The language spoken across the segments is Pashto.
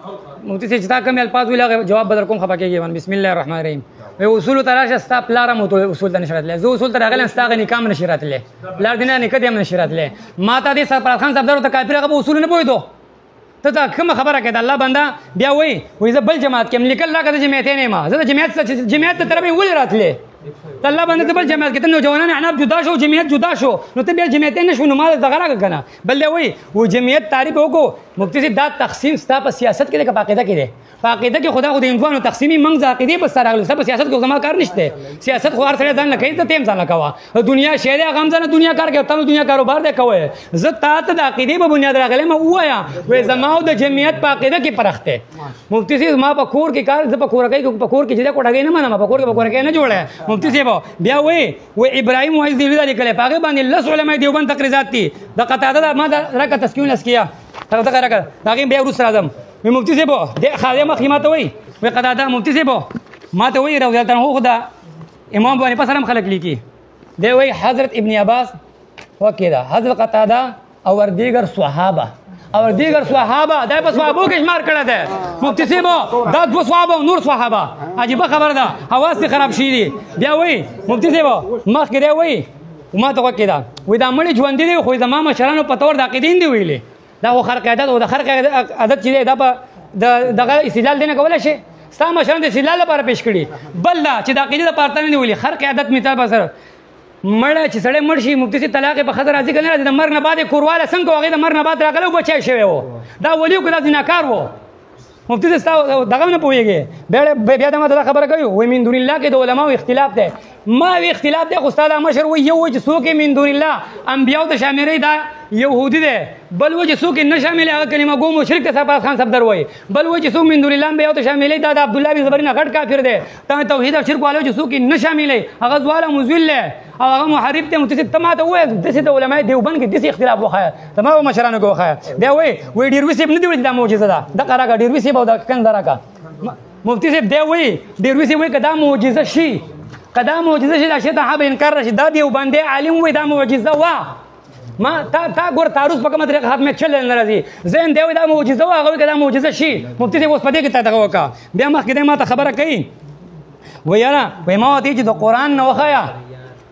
مفتي صاحب چې تا کوم الفاظ ویل هغه جواب بدر کوم خپه کېږي من بسم الله الرحمن الرحیم اصول تراشه ستا پلار مو اصول ته نشرت له زه اصول تر هغه ستا غني کام نشرت له پلار دینه نه کدی هم نشرت له ما ته دې سرپرست خان صاحب درته کافر هغه اصول نه پوهیدو ته کوم خبره کې د الله بنده بیا وای زه بل جماعت کې لیکل لا کده جماعت نه ما زه جماعت ته تربه ول راتله الله باندې بل جماعت کې ته نوجوانان اعناب جدا شو جمعیت جدا شو نو ته بیا جمعیت نه شو نو مال دغه راګه کنه بل وای و جمعیت تعریف وکړو مفتی دا تقسیم ستا په سیاست کې د عقیده کې دی په عقیده کې خدا خو د انوانو تقسیمي منځ عقیده په سره غلو سب سیاست کې زما کار نشته سیاست خو هر سره ځان نه کوي ته تیم ځان نه کوا دنیا شهره غم ځنه دنیا کار کوي ته دنیا کاروبار دی کوي زه ته د عقیده په بنیاد راغلی ما وایا وې زما د جمعیت په عقیده کې پرخته مفتی ما په کور کې کار د په کور کې په کور کې چې کوټه نه منم په کور کې په کور کې نه جوړه مفتی صاحب بیا و ابراهيم وایز دی ویل کله پاګه باندې لس علماء دیوبند تقریزات دي د قطاده ما راکه تسکین اسکیا ته راکه داګه بیا روس راځم مفتی صاحب د خادم خیمه ته وای و قطاده مفتی صاحب ما ته وای رضی الله عنه خدا امام باندې پسرم خلق لیکي دی وای حضرت ابن عباس وکیدا حضرت قطاده او دیگر صحابه او دیگر صحابه دا په صحابو کې شمار کړه ده مفتی صاحب دا دو صحابه او نور صحابه عجیب خبر ده حواس خراب شي دي بیا وای مفتی صاحب مخ کې دی وای ما ته وکیدا وای دا مړي ژوند دي خو زما مشرانو په تور د عقیدین دی ویلي دا خو خرق عادت او د خرق عادت چې دا په دغه استدلال دینه کولای شي ستا مشران د استدلال لپاره پیش کړي بل دا چې د عقیده لپاره نه ویلي خرق عادت مثال به سره مړه چې سړی مړ شي مفتی صاحب طلاق په خطر راځي کنه راځي د مرګ نه بعد کورواله څنګه هغه د مرګ نه بعد راغلو بچای شوی وو دا ولی کو دا زناکار وو مفتی صاحب دغه نه پوهیږي بیا دا ما خبره کوي وای من دون الله کې د علماو اختلاف ده ما وی اختلاف ده استاد مشر وای یو چې څوک من دون الله انبیاء ته شامل دا يهودي ده بل وجه څوک نه شامل هغه کلمه ګو مشرک ته صاحب خان صاحب دروي بل وجه څوک من دون الله انبیاء ته شامل دا عبد الله بن زبیر نه غټ کافر ده ته توحید او شرک والو چې څوک نه شامل هغه ظالم مذل او هغه محارب ته متصل تماته وای د علماء دیوبند کې د اختلاف وخایا تمام مشرانو کو وخایا بیا وای ډیر وسیب نه دی دا معجزه ده د قراګه ډیر وسیب او د کندرا کا مفتی صاحب دی وای ډیر وسیب وای کدا معجزه شي کدا معجزه شي دا شی ته به انکار راشي دا دیوبند عالم وای دا معجزه وا ما تا ګور تعرض په کومه طریقه ختمه چل نه راځي زين دی دا معجزه وا هغه کدا معجزه شي مفتی صاحب اوس پدې کې تا دغه وکا بیا مخکې ما ته خبره کوي ویرا وای ما ته چې د قران نه وخایا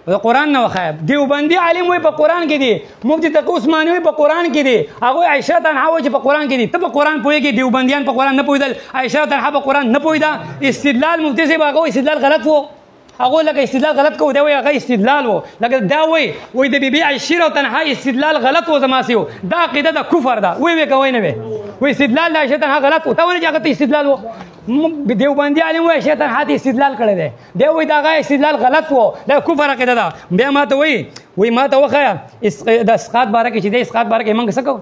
د قران نه وخایا دیوبندي عالم وای په قران کې دي مفتی تقی عثماني وای په قران کې دي هغه عائشه تنها وای چې په قران کې دي ته په قران پوهیږي دیوبندیان په قران نه پوهیدل عائشه تنها په قران نه پوهیدا استدلال مفتی صاحب هغه استدلال غلط وو هغه لکه استدلال غلط کو دی وای هغه استدلال وو لکه دا وای د بیبي عائشه او تنها استدلال غلط وو زماسیو دا عقیده د کفر ده وای کوي نه وای استدلال عائشه تنها غلط وو ته ولې هغه استدلال وو دیوبندي عالم وای عائشه تنها استدلال کړی دی دی وای دا غا استدلال غلط وو دا کفر عقیده ده بیا ما ته وای ما ته وخایا د اسقاط باره کې چې د اسقاط باره کې موږ څه کوو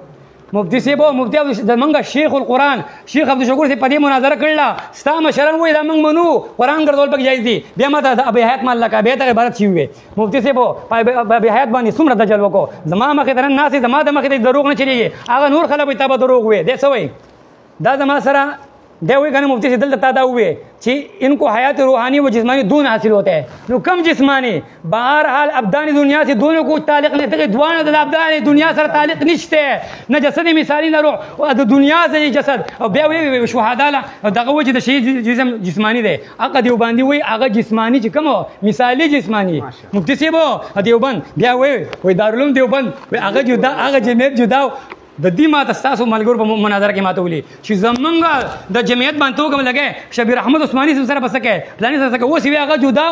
مفتی صاحب مفتی د منګه شیخ القرآن شیخ عبد الشکور سے پدې مناظره کړله ستا مشران وای دا موږ منو قرآن ګرځول پکې جایز دي بیا ما ته ابي حیات مال لکه بیا ته عبارت شي وي مفتی صاحب ابي حیات باندې څومره دجل وکړو زما مخې ته ناس زما د مخې ته دروغ نه چلیږي هغه نور خلک ته به دروغ وي دې څه وای دا زما سره دی وای کنه مفتی سے دل تا دا ہوئے چې ان کو حیات روحانی و جسمانی دون حاصل ہوتا ہے نو کم جسمانی بہرحال ابدانی دنیا سے دونوں کو تعلق نہیں ته دوانه د ابدان دنیا سره تعلق نشته نه جسد مثالی نه روح او د دنیا سره جسد او بیا وی شهدا له دغه وجه د شی جسم جسمانی دی هغه دیوبندي وای هغه جسمانی چې کوم مثالی جسمانی مفتی صاحب دیوبند بیا وای دارالعلوم دیوبند هغه جدا هغه جمعیت جدا د دې ما تاسو ملګرو په مناظره کې ماته ولي چې زمونږ د جمعیت باندې توګه لګي شبیر احمد عثماني سره بسکه پلان سره سره اوس وی هغه جدا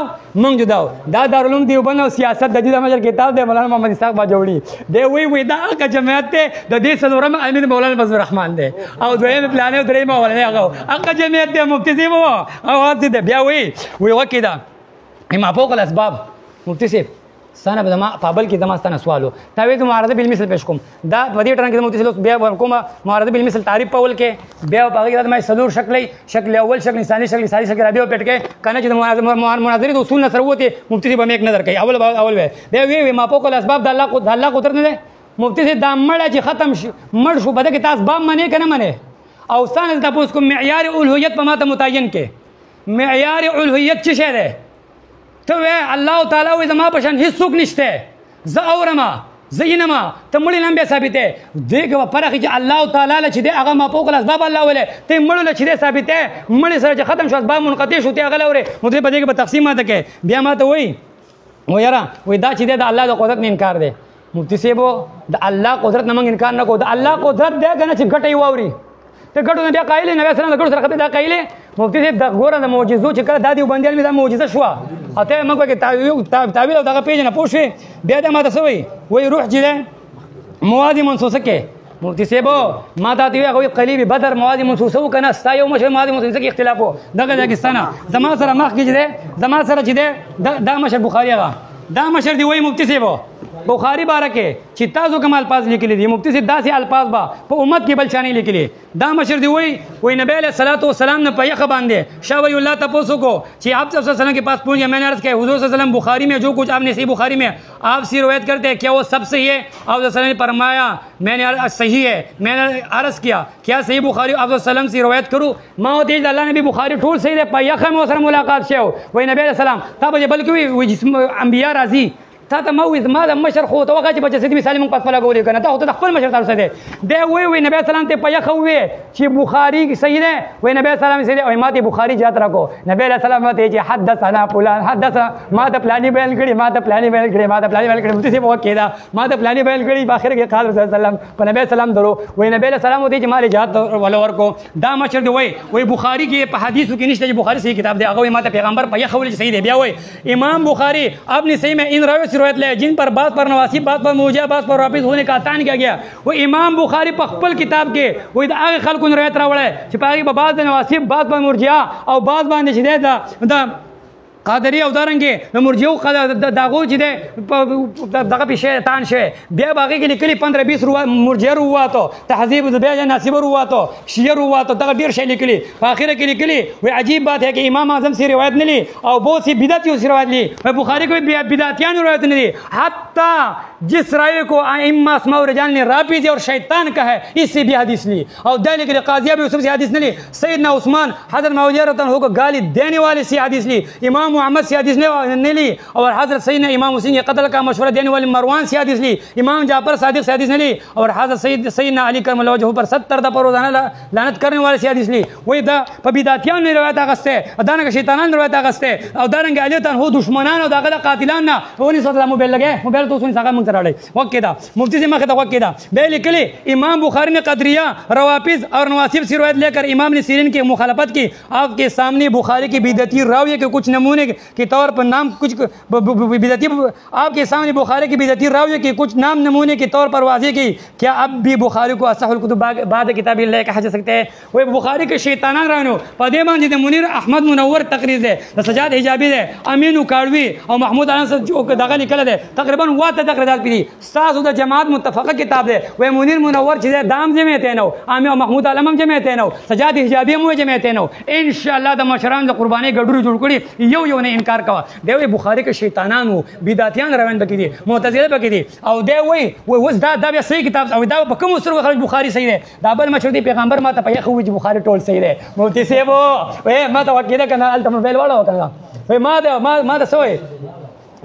مونږ جدا دا دارالعلوم دیوبند او سیاست د دې د مجر کتاب دی مولانا محمد اسحاق باجوړي دی وی دا هغه جمعیت ته د دې سلورم امیر مولانا فضل الرحمن دی او دویم پلان او دریم مولانا هغه جمعیت دی مفتی صاحب او هغه بیا وی وکیدا ما فوق الاسباب مفتی صاحب سنه به ما پابل کې دماستانه سوالو تا وې د معارضه بالمثل پیش کوم دا په دې ټران کې مفتی صاحب بیا کومه معارضه بالمثل تعریف پول کې بیا په هغه کې ما سلور شکل اول شکل ثاني شکل ثالث شکل رابطه پټ کې کنه چې مناظره د اصول نه سره وته مفتی صاحب هم یک نظر کوي اول بیا وی ما په کول اسباب د الله قدرت نه مفتی صاحب د مړه چې ختم مړ شو بده کې تاسو باب منی کنه منی او ثاني تاسو کوم معیار الوهیت په ماته متعین کې معیار الوهیت څه شه ده ته الله تعالی وې زما په شان هیڅ څوک نشته زه اورما زینما ته مړی نام بیا ثابتې دغه پرخه چې الله تعالی له چې دی هغه ما فوق الاسباب الله ولې ته مړو له چې دی ثابتې مړی سره چې ختم شو اسباب منقطع شو ته هغه لوري نو دې په دې کې به تقسیم ماته کې بیا ماته وایي و یاره وای دا چې دی د الله د قدرت نه انکار دی مفتی صاحب د الله قدرت نه موږ انکار نه کوو د الله قدرت دی کنه چې ګټي واوري ته ګټو نه بیا قایل نه وسره د ګټو سره خبره دا قایل مفتی صاحب د ګوره د معجزو چې کله دادی وبندیل می دا معجزه شو اته موږ کې تعویل او دغه پیژنه پوښې بیا دا ماته سوي وای روح چې مواد منسوسه کې مفتی صاحب ما ته دی هغه قلیب بدر مواد منسوسه وکنه ستا یو مشر مواد منسوسه کې اختلاف وو دغه داګستانه زما سره مخ کې دی زما سره چې دی دا مشر بخاری هغه دا مشر دی وای مفتی صاحب بخاری بارکه چې تاسو کوم الفاظ لیکلي دي مفتی صاحب داسې الفاظ با په امت کې بل چانه لیکلي دا مشر دی وای نبی علیہ الصلوۃ والسلام نے په یخ باندې شاه ولی الله تاسو کو چې آپ صلی اللہ علیہ وسلم کے پاس پہنچ گیا میں نے عرض کیا حضور صلی اللہ علیہ وسلم بخاری میں جو کچھ آپ نے صحیح بخاری میں آپ سے روایت کرتے ہیں کیا وہ سب صحیح ہے آپ صلی اللہ علیہ وسلم نے فرمایا میں نے صحیح ہے میں نے عرض کیا کیا صحیح بخاری آپ صلی اللہ علیہ وسلم سے روایت کروں ما ته اللہ نبی بخاری ټول صحیح ہے په یخ میں سره ملاقات شو وای نبی علیہ السلام تاسو بلکې وی جسم انبیاء راضی تا ته موعظ ما د مشر خو ته وکړه چې بچ سید مثال مونږ پاتې لګولې کنه ته ته خپل مشر تاسو دی دی وی نبی سلام ته پیا خو وی چې بخاری صحیح ده وی نبی سلام صحیح او ما ته بخاری جات راکو نبی سلام ته چې حدثنا فلان حدث ما ته پلانی بیان کړي ما ته پلانی بیان کړي ما ته پلانی بیان کړي متي په کېدا ما ته پلانی بیان کړي په اخر کې قال رسول الله په نبی سلام درو وی نبی سلام ته چې مال جات ولا ورکو دا مشر دی وی بخاری کې په حدیثو کې نشته چې بخاری صحیح کتاب دی هغه ما ته پیغمبر پیا خو صحیح دی بیا وی امام بخاری اپنی صحیح میں ان راوی روایت لے جن پر بات پر نواسب بات پر موجہ بات پر واپس ہونے کا تعین کیا گیا وہ امام بخاری په خپل کتاب کې وې د هغه خلکو روایت راوړل چې په هغه په بعض نواسب بات پر مرجئه او بعض باندې چې دا قادری او دارنګي د مرجئو داغو چې دغه په شیطان شوی بیا باغې کې لیکلي 15-20 مرجئه رواته تهذیب البیان ناسب رواته شیعه رواته دغه ډیر شی لیکلي په اخر کې لیکلي وای عجیب بات ہے کہ امام اعظم سے روایت نہیں لی اور بہت سی بدعتیوں سے روایت لی بخاری کو بدعتیان روایت نہیں لی حتی جس راوی کو ائمہ اسماء رجال نے رافضی اور شیطان کا ہے اس سے بھی حدیث لی اور دہلی کے قاضی ابو یوسف سے حدیث نہیں لی سیدنا عثمان حضرت معاویہ رضی اللہ عنہ کو گالی دینے والے سے حدیث لی امام محمد سے حدیث نہیں لی اور حضرت سیدنا امام حسین کے قتل کا مشورہ دینے والے مروان سے حدیث لی امام جعفر صادق سے حدیث نہیں لی اور حضرت سیدنا علی کرم اللہ وجہہ پر 70 دفعہ روزانہ لعنت کرنے والے سے حدیث لی وہی دا بدعتیان نے روایت اغستے ادانہ کا شیطانان روایت اغستے اور دارنگ علی تن ہو دشمنان اور داغلا قاتلان نہ ونی صلی اللہ موبائل لگے موبائل تو سن ساگا منگ تراڑے وقت دا مفتی سے مخه وقت دا بے لکلی امام بخاری نے قدریہ روافض اور نواسب سے روایت لے کر امام نے سیرین کی مخالفت کی آپ کے سامنے بخاری کی بدعتی راوی کے کچھ نمونے کے طور پر نام کچھ بدعتی آپ کے سامنے بخاری کی بدعتی راوی کے کچھ نام نمونے کے طور پر واضح کی کیا اب بھی بخاری کو اصح الکتب بعد کتاب اللہ کہا جا سکتے ہیں وہ بخاری کے شیطانان رانو پدیمان جد منیر احمد منور تقریر دے سجاد حجابی دے امین کاڑوی اور محمود عالم سے جو دغه لیکل دے تقریبا واته تقریرات پی ساز د جماعت متفقه کتاب دے وہ منیر منور چیز دام جمع ته نو امین محمود عالم جمع ته نو سجاد حجابی مو جمع ته نو ان شاء الله د مشران د قربانی ګډوري جوړ کړي یو نه انکار کوا دی بخاری کے شیطانانو بدعتیان روان بکی دي معتزله بکی دي او دی وای وس دا بیا صحیح کتاب او دا په کوم سره خرج بخاری صحیح دی دا بل مشهور دی پیغمبر ما ته په یخو وی بخاری ټول صحیح دی مفتی صاحب وای ما ته وکیل کنه الته موبایل والا وکړه وای ما دا سوې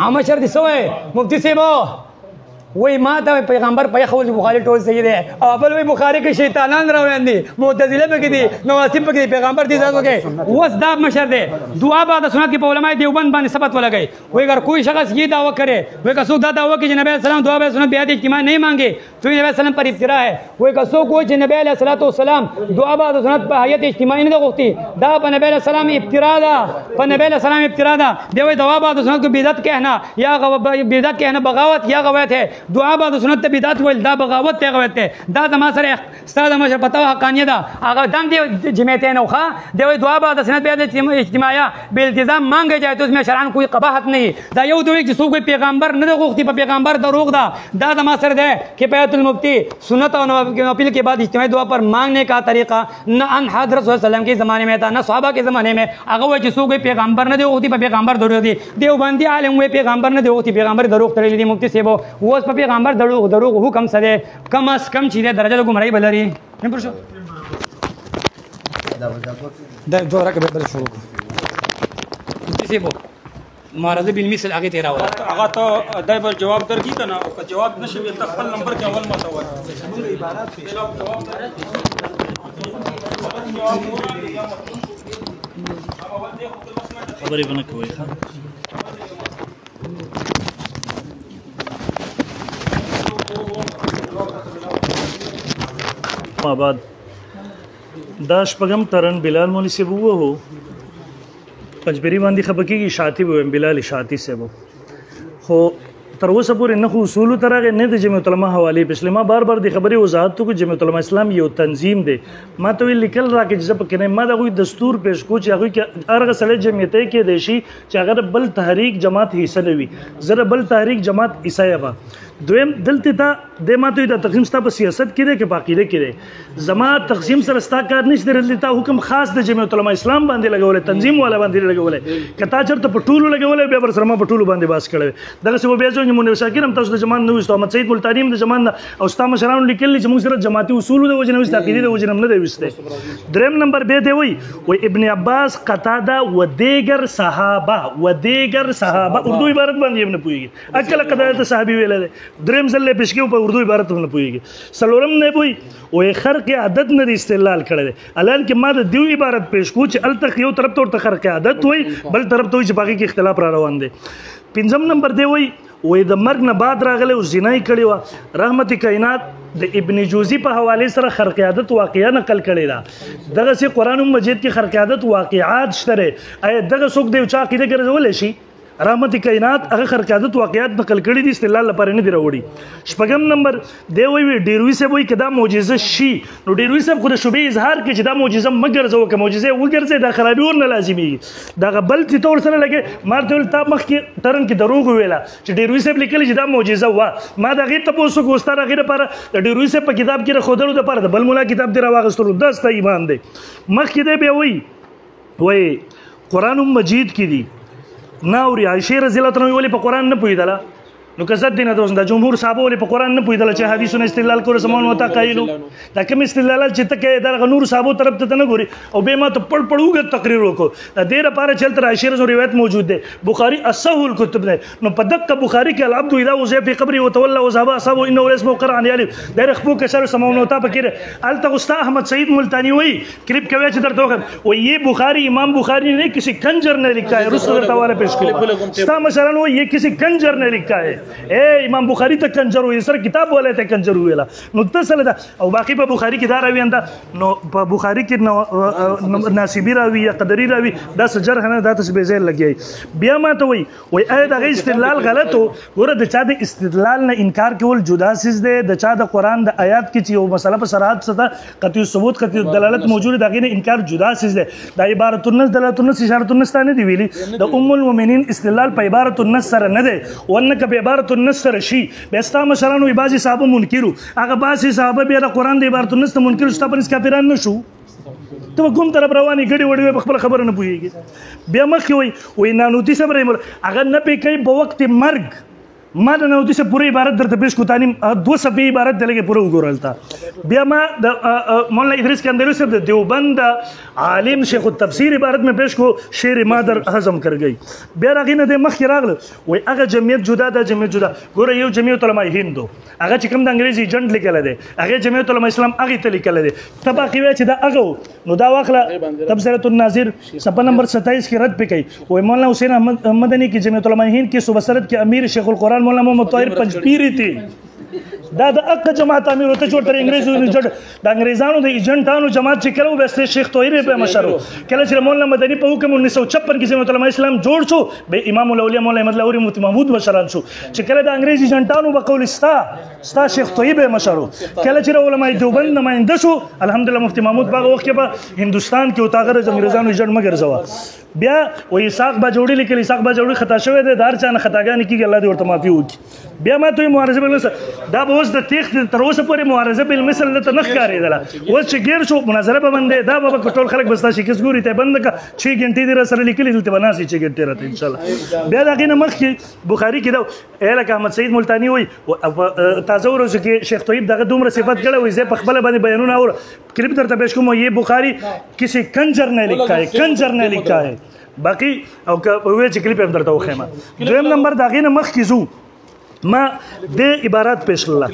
اما شر دي سوې مفتی صاحب وای ما ته پیغمبر په خول بخاری ټول صحیح دی او بل وای بخاری کې شیطانان روان دي معتزله پکې دي نواسب پکې دي پیغمبر دي ځکه کې وس دا مشر دی دعا بعد سنت کې په علماء دیوبند باندې ثبت ولګي وای اگر کوئی شخص یہ دعویٰ کرے وای کسو دا دعویٰ کہ نبی علیہ السلام دعا بعد سنت بیعت اجتماع نہیں مانگے تو نبی علیہ السلام پر افترا ہے وای کسو کوئی چې نبی علیہ الصلوۃ والسلام دعا بعد سنت په حیات اجتماعی نه غوښتي دا په نبی علیہ السلام ابترا ده په نبی علیہ السلام ابترا ده دی وای دعا بعد سنت کو بدعت کہنا یا بدعت کہنا بغاوت یا غوایت ہے دعا بعد سنت بدعت ول دا بغاوت ته غوایت ہے دا ما سره استاد مشر پتا حقانیه ده هغه دم دی جمعیت نه خو دی وای دعا بعد سنت بیعت اجتماعیہ بالتزام مانگے جائے تو اس میں شرعن کوئی قباحت نہیں دا یو دوی چې څوک پیغمبر نه غوښتي په پیغمبر دروغ ده دا ما سره ده کفایت المفتی سنت اور نوافل کے بعد اجتماعی دعا پر مانگنے کا طریقہ نہ ان حضرت صلی اللہ علیہ وسلم کے زمانے میں تھا نہ صحابہ کے زمانے میں هغه چې څوک پیغمبر نه غوښتي په پیغمبر دروغ دي دیوبندی عالم وای پیغمبر نه غوښتي پیغمبر دروغ تړلی دي مفتی صاحب اوس په پیغمبر دروغ حکم سره کم از کم چې درجه د ګمړی بلري نه پرشو دا دوره کې به بل شروع مفتی صاحب معارضه بالمثل هغه ته راوړه هغه ته دای به جواب درکې کنه او که جواب نشي وي ته خپل نمبر کې اول ماته وایي خبرې به نه کوئ ما بعد دا شپږم ترن بلال مولوي صاحب ووهو پنځبري باندې خبر کېږي شاطي به ویم بلال شاطي صاحب خو تر اوسه پورې نه خو اصولو ته راغی نه د جمعیت العلما حوالې پچھلې ما بار بار د خبرې وضاحت وکړو جمعیت العلما اسلام یو تنظیم دی ما ته ویل لیکل راکړي چې زه پکې نه ما د هغوی دستور پیش کړو چې هغوی کې هر هغه سړی جمعیتۍ کېدی شي چې هغه د بل تحریک جماعت حصه نه وي زه د بل تحریک جماعت حصه یم دویم دلته ته د ماته د تقسیم ستا په سیاست کې دی که په عقیده کې دی زما تقسیم سره ستا کار نشته دلته تا حکم خاص د جمعیت العلما اسلام باندې لګولی تنظیم والا باندې لګولی که تا چېرته په ټولو لګولی بیا ورسره ما په ټولو باندې باس کړی دغسې به بیا ځو مونیر شاکر هم تاسو د جماعت نه ویستو احمد سعید ملتاني هم د جماعت نه او ستا مشرانو لیکلي چې موږ سره جماعتي اصولو د وجې نه ویست عقیدې د وجې نه دی ویستی دریم نمبر بیا دی وایي ابن عباس قتاده و دیگر صحابه اردو عبارت باندې هم نه پوهېږي اکله قتاده صحابي ویلی دی دریم ځل یې پیش کېو په اردو عبارت هم نه پوهېږي څلورم نه وایي وایي خرق عادت نه دی استدلال کړی دی الان کې ما د دیو عبارت پیش کړو چې هلته یو طرف ته ورته خرق عادت وایي بل طرف ته وایي چې په هغې کې اختلاف را روان دی پنځم نمبر دی وایي د مرګ نه بعد راغلی او زنا یې کړې وه رحمت کائنات د ابن جوزي په حوالې سره خرق عادت واقعه نقل کړې ده دغسې قرآن مجید کې خرق عادت واقعات شته دی آیا دغه څوک دی چې عقیده ګرځولی شي رحمت کائنات هغه خرق عادت واقعات نقل کړي دي استدلال لپاره نه دي راوړي شپږم نمبر دی وایي ډیروي صاحب وایي که دا معجزه شي نو ډیروي صاحب خو د شبهې اظهار کوي چې دا معجزه مه ګرځوه که معجزه یې وګرځئ دا خرابي ورنه لازمېږي دغه بل چې ته ورسره لګې ما ورته ویل تا مخکې ټرن کې دروغ وویله چې ډیروي صاحب لیکلي چې دا معجزه وه ما د هغې تپوس وکړو ستا د هغې لپاره د ډیروي صاحب په کتاب کې د ښودلو دپاره د بل ملا کتاب دې راواخیستلو دا ستا ایمان دی مخکې دی بیا وایي قرآن مجید کې دي نه اوري عایشې رضی الله عنها ولې په قرآن نه پوهېدله نو که زد دی نه د جمهور صحابه ولې په قرآن نه پوهېدله چې حدیثونه استدلال کولو سمون وتا قایلو دا کوم استدلالات چې ته کوې د هغه نورو صحابو طرف ته نه ګوري او بیا ما ته پړ اوږد تقریر وکړو د دې لپاره چې هلته عایشې رضی روایت موجود دی بخاري اصح الکتب دی نو په دقه بخاري کې العبد اذا وضع في قبره وتولى وذهب اصحابه انه ليس موقرا عن يالف دا رخبو کشر سمون وتا پکې هلته استاد احمد سعید ملتانی وایي کلیپ کوي چې درته وکړم وایي یہ بخاری امام بخاری نے کسی کنجر نے لکھا ہے رسول اللہ تعالی پیش کړو ستا مشران وایي یہ کسی کنجر نے لکھا ہے اے امام بخاری ته کنجر وایي سره کتاب والا ته کنجر ویله نو ته څه ده او باقي په بخاري کې دا راوي انده نو په بخاري کې ناسبي راوي یا قدري راوي دا څه جرح نه دا ته به ځای لګي بیا ما ته وایي اې دغه استدلال غلط و ګوره د چا د استدلال نه انکار کول جدا سیز دی د چا د قرآن د آیات کې چې یو مسله په صراحت سره قطعي ثبوت قطعي دلالت موجود د هغې نه انکار جدا سیز دی دا عبارت النص دلالت النص اشارت النص ته نه دي ویلي د ام المؤمنین استدلال په عبارت النص سره نه دی ورنه که په عبارت النص سره شي بیا ستا مشران وایي بعضې صحابه منکرو هغه بعضې صحابه بیا د قرآن د عبارت النص ته منکرو ستا په نس کافران نه شو ته به کوم طرف روانې ګډې وډې په خپله خبره نه پوهېږي بیا مخکې وایي نانوتي صاحب رحمه الله هغه نه پې کوي په وقت مرګ ما د نانوتي صاحب پوره عبارت درته پیش کړو تعلیم 2 صفحې عبارت دی لږې پوره وګوره هلته بیا ما د مولانا ادریس کندهلوي صاحب د دیوبند عالم شیخ التفسیر عبارت مې پیش کړو شعر مادر هضم کر گئی بیا د هغې نه دی مخکې راغله وایي هغه جمعیت جدا دا جمعیت جدا ګوره یو جمعیت علما هند و هغه چې کوم د انګریز ایجنټ لیکلی دی هغې جمعیت علما اسلام هغې ته لیکلی دی ته باقي وایه چې دا هغه و نو دا واخله تبصرة الناظر صفحه نمبر 27 کې رد پې کوي وایي مولانا حسین احمد مدني کې جمعیت علما هند کې صوبه سرحد کې امیر شیخ القرآن مولانا محمد طاهر پنجپیری تھی دا د اق جماعت امیر ته چورته انګریزو ایجنټ د انګریزانو د ایجنټانو جماعت چې کړو بس شیخ طاهر په مشرو کله چې مولانا مدني په حکم 1956 کې جمعیت علما اسلام جوړ شو به امام الاولیاء مولانا احمد لاهوري مفتي محمود مشران شو چې کله د انګریز ایجنټانو په قول ستا شیخ طاهر په مشرو کله چې علماء دیوبند نماینده شو الحمدلله مفتي محمود په وخت کې په هندستان کې او تاغره انګریزانو ایجنټ مګر زوا بیا وایي اسحاق باجوړي لیکلي اسحاق باجوړي خطا شوی دی د هر چا نه خطاګانې کېږي الله دې ورته معافي وکړي بیا ما ته معارضه بالمثل دا به اوس د تېښتې تر اوسه پورې معارضه بالمثل دلته نه ښکارېدله اوس چې ګیر شو مناظره به بندې دا به ټول خلک به ستا شکست ګوري ته بنده کړه 6 ګنټې دې را سره لیکلي دلته به ناستې 6 ګنټې راته انشاءالله بیا د هغې نه مخکې بخاري کې دا لکه احمد سعید ملتاني وایي تازه ورځو کې شیخ طیب دغه دومره صفت کړی وایي زه په خپله باندې بیانونه اور کلیپ درته پیش کوم یہ بخاری کسی کنجر نے لکھا ہے باقي او وې چې کلیپ هم درته وښیم دویم نمبر د هغې نه مخکې ځو ما د عبارات پیش کړله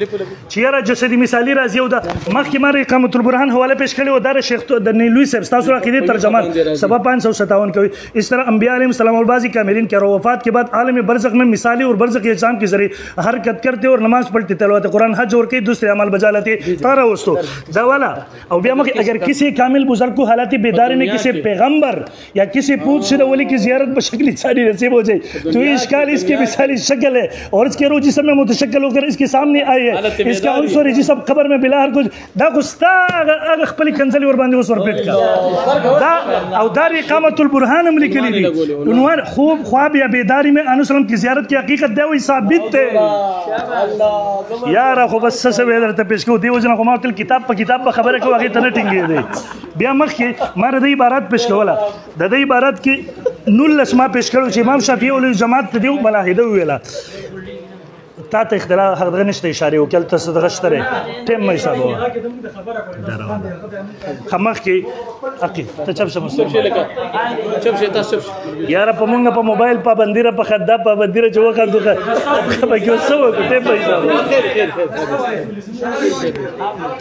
چې یاره جسدي مثالي راځي او د مخکې ما اقامة البرهان حواله پیش کړې و دا د شیخ د نیلوي صاحب ستاسو عقیدې ترجمان سبا 557 کوي اس طرح انبیاء علیهم السلام اور بعضی کاملین کے وفات کے بعد عالم برزخ میں مثالی اور برزخ اجسام کے ذریعے حرکت کرتے اور نماز پڑھتے تلاوت قرآن حج اور کئی دوسرے اعمال بجا لاتے تارا وستو دا والا او بیا مخ اگر کسی کامل بزرگ کو حالات بیداری میں کسی پیغمبر یا کسی پوت شدہ ولی کی زیارت بشکل انسانی نصیب ہو جائے تو یہ اشکال اس کی مثالی شکل ہے اور اس کے جسم میں متشکل ہو کر اس کے سامنے آئی ہے اس کا عنصر جسم قبر میں بلا ہر کچھ دا گستا اگر خپل کنزلی ور باندې وسور پیټ کا دا او دار اقامت البرهان عملی کلی دی عنوان خوب خواب یا بیداری میں انس سلام کی زیارت کی حقیقت دی وی ثابت ہے یار خو بس سوي درته پیش کو دی وجنه خو ما تل کتاب په کتاب په خبره کو هغه ته نه ټینګې دی بیا مخ کې ما د عبارت پیش کوله د دې عبارت کې نول اسما پیش کړو چې امام شافعي او جماعت ته دی ملاحده ویلا تا ته اختلاف حق نشته اشاره وکړ ته صدقه شته ټیم مې حساب خمخ کې اقي ته چپ شم چپ شي تاسو یار په مونږ په موبایل پابندی را په خدا پابندی را جوړ کړ دوه خبر کې وسو ټیم مې حساب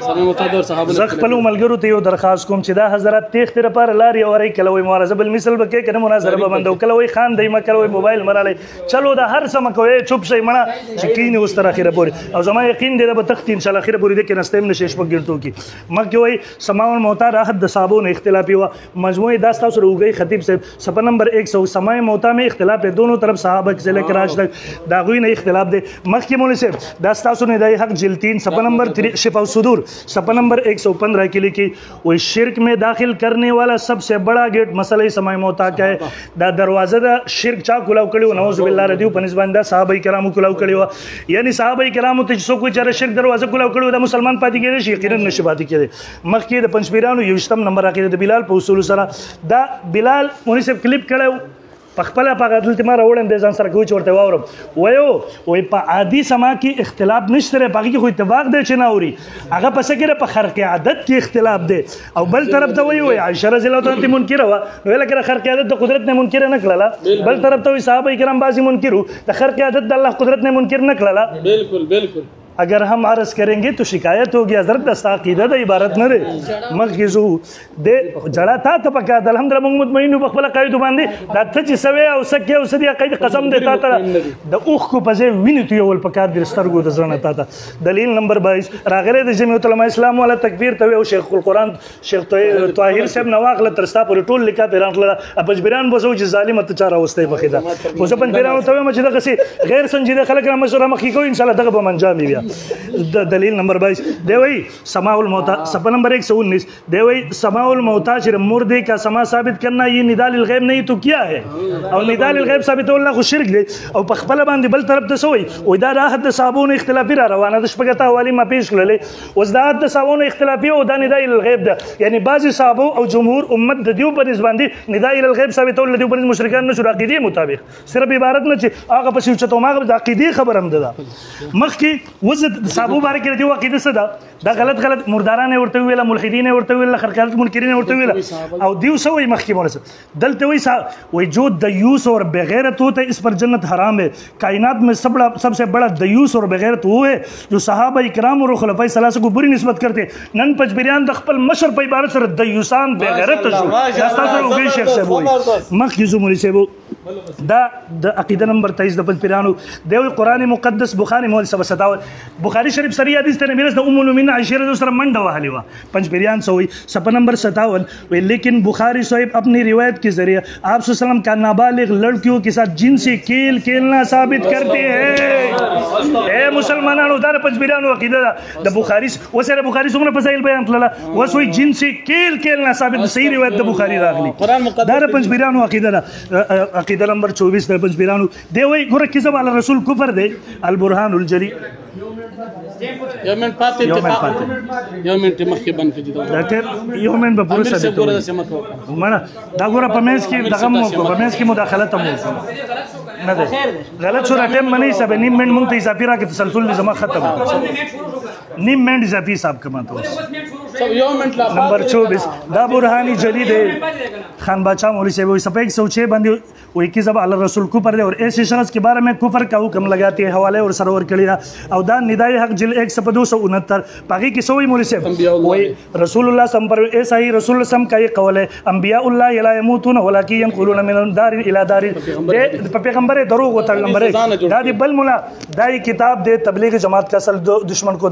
سمو متادر صحابه زخ په ملګرو ته یو درخواست کوم چې دا حضرات تیخ تر پر لاري اوري کله وي معرضه بالمثل بکې کنه مناظره به بندو کله وي خان دایمه کله وي موبایل مراله چلو دا هر سم کوي چپ شي مړه یقین اوس تر اخره پورې او زما یقین دی به تخت ان شاء الله اخره پورې د کې نستیم نشي شپږ ګنټو کې مکه وای سماع الموتا راحت د صحابون اختلافي و مجموعه داس تاسو روغی خطیب صاحب صفحه نمبر 100 سماع موتا میں اختلاف ہے دونوں طرف صحابہ سے لے کر آج تک داغوی نے اختلاف دے مکه مولوی صاحب داس تاسو نے دای حق جلد 3 صفحه نمبر 3 شفاء الصدور صفحه نمبر 115 کے لکھی وہ شرک میں داخل کرنے والا سب سے بڑا گیٹ مسئلہ سماع موتا کا ہے دا دروازہ دا شرک چا کلاو کړي نعوذ بالله ردیو پنځباندا صحابه کرامو کلاو کړي یعنی صحابه کرامو ته څوک چې شرک دروازه کولاو کړو د مسلمان پاتې کېږي شي یقینا نشي پاتې کېږي مخکې د پنځپیرانو یوشتم نمبر عقیده د بلال په اصول سره دا بلال مونږ صاحب کلیپ کړو پخپله په عدالت ما راوړم د ځان سره کوي چې ورته واورم وایي په عادي سما کې اختلاف نشته دی په هغې کې خو اتفاق دی چې نه اوري هغه په څه کې په خرق عادت کې اختلاف دی او بل طرف ته وایي عایشه رضی الله تعالی عنها منکره وه نو ویله کړه خرق عادت د قدرت نه منکره نه کړله بل طرف ته وایي صحابه کرام بعضې منکر وو د خرق عادت د الله قدرت نه منکر نه کړله بالکل بالکل اگر हम عرض करेंगे तो शिकायत होगी हजरत दस्ता अकीदा द इबारत न रे मखिजू दे जड़ा था तपका अलहमदुलिल्लाह मोहम्मद महीनू बखला कायदो बांधे दा थ چې سوي او سکه او سدي قید قسم دیتا تا د اوخ کو پځه ویني تو ول پکار در سترګو د زړه تا تا دلیل نمبر 22 راغله د جمعیت العلماء اسلام ولا تکبیر ته او شیخ القرآن شیخ طاهر صاحب نواغله ترستا پر ټول لیکا پیران اپجبران بوزو چې ظالم ته چاره واستې بخیدا خو ځپن پیران ته چې دغه غیر سنجیده خلک را مشوره مخې کوي ان شاء الله دغه به منجام وي دلیل نمبر 22 دیوئی سماع الموتا صفحہ نمبر 119 دیوئی سماع الموتا شر مردے کا سما ثابت کرنا یہ ندا للغیب نہیں تو کیا ہے او ندا للغیب ثابت اللہ کو شرک دے او پخپل باندې بل طرف ته سوئی او دا راحت د صابون اختلافی را روانه د شپګتا حوالی ما پیش کړلې وزداد د صابون اختلافی او دا ندا للغیب ده یعنی بعض صحابه او جمهور امت د دیو پر باندې ندا للغیب ثابت ول دیو پر مشرکان نشو عقیده مطابق صرف عبارت نه چې هغه پسې چته ما د عقیده خبر هم ده مخکې وزد صحابه بارے کې دی عقیده څه ده دا غلط مرداران ورته ویل ملحدین ورته ویل خرقات منکرین ورته ویل او دیو سوې مخکې مونږ دلته وی جو دیوس اور بغیرت ہوتا ہے اس پر جنت حرام ہے کائنات میں سب سے بڑا دیوس اور بغیرت وہ ہے جو صحابہ کرام اور خلفاء ثلاثه کو بری نسبت کرتے نن پجبریان د خپل مشر په عبارت سره دیوسان بغیرت شو تاسو وګورئ شیخ صاحب مخکې زموږ صاحب دا د عقیده نمبر 23 د پجبریانو دی قرآن مقدس بخاری مول 757 بخاری شریف سری حدیث ته میراث د ام المؤمنین عائشہ رضی اللہ عنہا منډه وهلی وا پنځپیریان سوئی صفحہ نمبر 57 لیکن بخاری صاحب اپنی روایت کے ذریعے آپ صلی اللہ علیہ وسلم کا نابالغ لڑکیوں کے ساتھ جنسی کھیل کھیلنا ثابت کرتے ہیں اے مسلمانانو دا پنځپیریانو عقیده د بخاری وسره بخاری څومره فضایل بیان کړل وسوي جنسی کھیل کھیلنا ثابت صحیح روایت د بخاری راغلی دا پنځپیریانو عقیده عقیده نمبر 24 د پنځپیریانو دی وای ګوره کذب علی رسول کفر دی البرهان الجلی یومن پاتې یومن ته مخکې بند کړي دا ډېر یومن به پوره ثابت وي مړه دا ګوره په منځ کې دغه مو په منځ کې مداخله ته مو نه ده غلط شو راټیم منی سبه نیم منټ مونږ ته اضافي راکې تسلسل زما ختم نیم منټ اضافي حساب کما ته नंबर 24 دا बुरहानी जलीद खान बादशाह मौलवी से वो सफ़ा 106 बंदी वो 21 अब अल्लाह रसूल कुफर दे और ऐसे शख्स के बारे में कुफर का हुक्म लगाते हैं हवाले और सरवर कलिया अवदान निदाई हक जिल 169 बाकी की सोई मौलवी से वही रसूलुल्लाह सम पर ऐसा ही रसूल सम का ये कौल है अंबियाउल्लाह ला यमूतून वलाकिन यनकुलून मिन दारिन इला दारिन दे पैगंबर दरोग होता नंबर 1 दादी बल मुला दाई किताब दे तबलीग जमात का असल दुश्मन को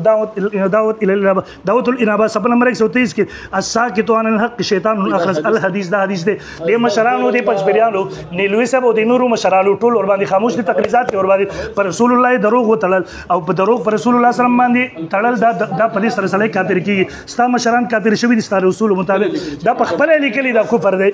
दावतुल इनाबा सब नंबर 123 के अस्साकितु अनिल हक शैतान अखरज अल हदीस दा हदीस दे मशरानो दे पंचबरियानो नीलवी सब दे नूरू मशरालो टोल और बांदी खामोश दे तकरीजात के और बांदी पर रसूलुल्लाह दरोग हो तलल और दरोग पर रसूलुल्लाह सल्लल्लाहु अलैहि वसल्लम बांदी तलल दा पदीस रसले काफिर की स्ता मशरान काफिर शवी स्ता रसूल मुताबिक दा पखपले लिखली दा कुफर दे